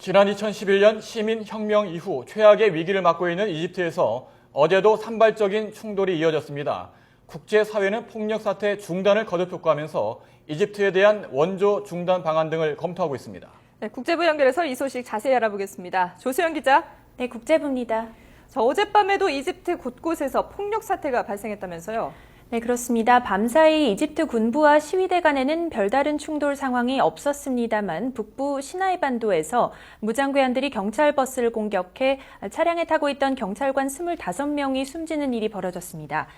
지난 2011년 시민혁명 이후 최악의 위기를 맞고 있는 이집트에서 어제도 산발적인 충돌이 이어졌습니다. 국제사회는 폭력 사태 중단을 거듭 촉구하면서 이집트에 대한 원조 중단 방안 등을 검토하고 있습니다. 네, 국제부 연결해서 이 소식 자세히 알아보겠습니다. 조수영 기자. 네, 국제부입니다. 어젯밤에도 이집트 곳곳에서 폭력 사태가 발생했다면서요? 네, 그렇습니다. 밤사이 이집트 군부와 시위대 간에는 별다른 충돌 상황이 없었습니다만 북부 시나이 반도에서 무장괴한들이 경찰 버스를 공격해 차량에 타고 있던 경찰관 25명이 숨지는 일이 벌어졌습니다.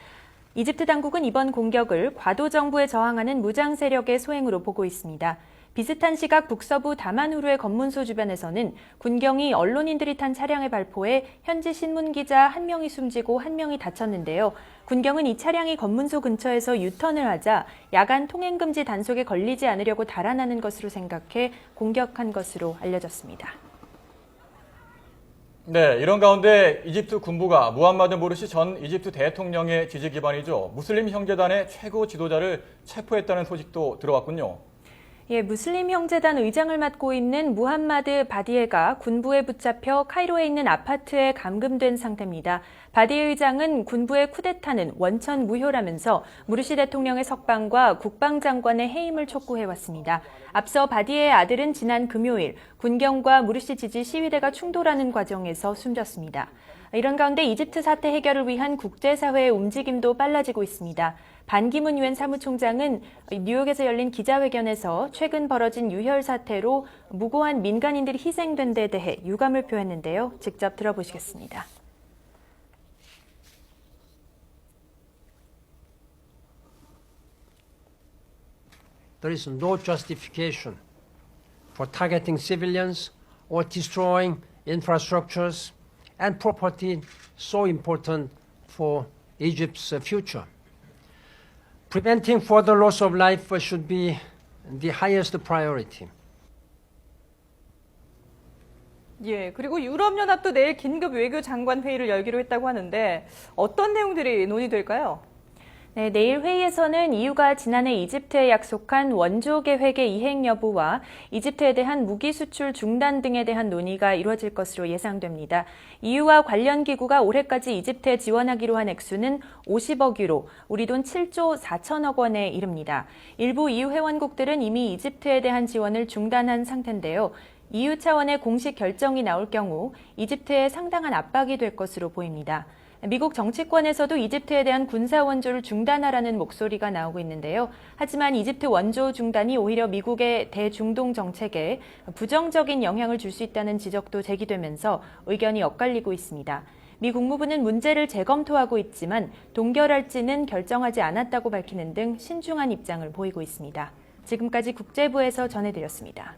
이집트 당국은 이번 공격을 과도 정부에 저항하는 무장 세력의 소행으로 보고 있습니다. 비슷한 시각 북서부 다만후르의 검문소 주변에서는 군경이 언론인들이 탄 차량을 발포해 현지 신문 기자 1명이 숨지고 1명이 다쳤는데요. 군경은 이 차량이 검문소 근처에서 유턴을 하자 야간 통행금지 단속에 걸리지 않으려고 달아나는 것으로 생각해 공격한 것으로 알려졌습니다. 네, 이런 가운데 이집트 군부가 무함마드 모르시 전 이집트 대통령의 지지 기반이죠. 무슬림 형제단의 최고 지도자를 체포했다는 소식도 들어왔군요. 예, 무슬림 형제단 의장을 맡고 있는 무함마드 바디에가 군부에 붙잡혀 카이로에 있는 아파트에 감금된 상태입니다. 바디에 의장은 군부의 쿠데타는 원천 무효라면서 무르시 대통령의 석방과 국방장관의 해임을 촉구해왔습니다. 앞서 바디의 아들은 지난 금요일 군경과 무르시 지지 시위대가 충돌하는 과정에서 숨졌습니다. 이런 가운데 이집트 사태 해결을 위한 국제사회의 움직임도 빨라지고 있습니다. 반기문 유엔 사무총장은 뉴욕에서 열린 기자회견에서 최근 벌어진 유혈 사태로 무고한 민간인들이 희생된 데 대해 유감을 표했는데요. 직접 들어보시겠습니다. There is no justification for targeting civilians or destroying infrastructures and property so important for Egypt's future. Preventing further loss of life should be the highest priority. 예, 그리고 유럽연합도 내일 긴급 외교장관 회의를 열기로 했다고 하는데 어떤 내용들이 논의될까요? 네, 내일 회의에서는 EU가 지난해 이집트에 약속한 원조 계획의 이행 여부와 이집트에 대한 무기 수출 중단 등에 대한 논의가 이루어질 것으로 예상됩니다. EU와 관련 기구가 올해까지 이집트에 지원하기로 한 액수는 50억 유로, 우리 돈 7조 4천억 원에 이릅니다. 일부 EU 회원국들은 이미 이집트에 대한 지원을 중단한 상태인데요. EU 차원의 공식 결정이 나올 경우 이집트에 상당한 압박이 될 것으로 보입니다. 미국 정치권에서도 이집트에 대한 군사 원조를 중단하라는 목소리가 나오고 있는데요. 하지만 이집트 원조 중단이 오히려 미국의 대중동 정책에 부정적인 영향을 줄 수 있다는 지적도 제기되면서 의견이 엇갈리고 있습니다. 미 국무부는 문제를 재검토하고 있지만 동결할지는 결정하지 않았다고 밝히는 등 신중한 입장을 보이고 있습니다. 지금까지 국제부에서 전해드렸습니다.